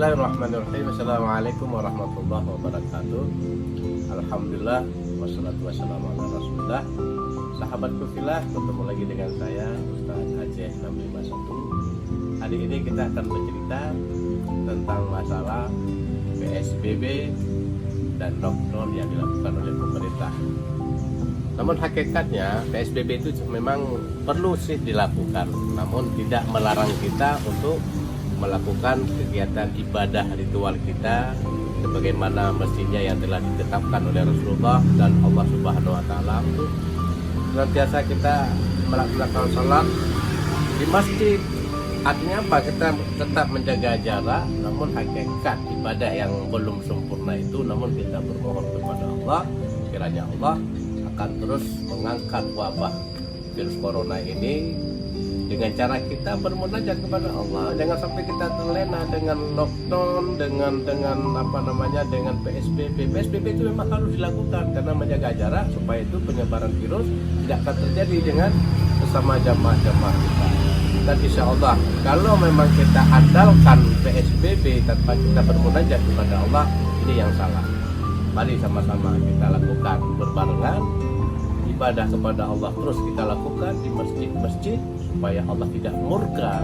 Bismillahirrahmanirrahim. Assalamualaikum warahmatullahi wabarakatuh. Alhamdulillah, wassalatu wassalamu ala rasulillah. Sahabatku fillah, bertemu lagi dengan saya Ustaz Aceh 651. Hari ini kita akan bercerita tentang masalah PSBB dan lockdown yang dilakukan oleh pemerintah. Namun hakikatnya PSBB itu memang perlu sih dilakukan, namun tidak melarang kita untuk melakukan kegiatan ibadah ritual kita sebagaimana mestinya yang telah ditetapkan oleh Rasulullah dan Allah Subhanahu wa taala. Untuk senantiasa kita melaksanakan salat di masjid. Artinya apa? Kita tetap menjaga jarak, namun hakikat ibadah yang belum sempurna itu, namun kita bermohon kepada Allah kiranya Allah akan terus mengangkat wabah virus corona ini dengan cara kita bermunajat kepada Allah. Jangan sampai kita terlena dengan lockdown, dengan dengan PSBB. PSBB itu memang harus dilakukan karena menjaga jarak supaya itu penyebaran virus tidak akan terjadi dengan sesama jamaah-jamaah kita. Dan insya Allah kalau memang kita andalkan PSBB tanpa kita bermunajat kepada Allah, ini yang salah. Mari sama-sama kita lakukan berbarengan ibadah kepada Allah, terus kita lakukan di masjid-masjid supaya Allah tidak murka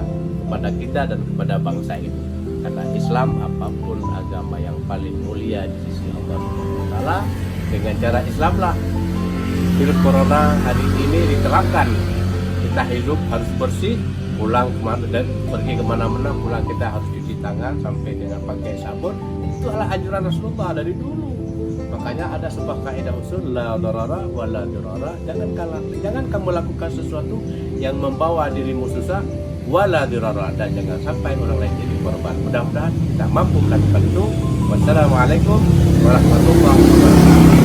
kepada kita dan kepada bangsa ini. Karena Islam apapun agama yang paling mulia di sisi Allah SWT, dengan cara Islamlah virus corona hari ini diterapkan. Kita hidup harus bersih, pulang kemana dan pergi kemana-mana, pulang kita harus cuci tangan sampai dengan pakai sabun. Itu adalah anjuran Rasulullah dari dulu. Makanya ada sebuah kaidah usul, la darara wa la dirara. Jangan kamu lakukan sesuatu yang membawa dirimu susah, wala dirara, dan jangan sampai orang lain jadi korban. Mudah-mudahan kita mampu melakukan itu. Wassalamualaikum warahmatullahi wabarakatuh.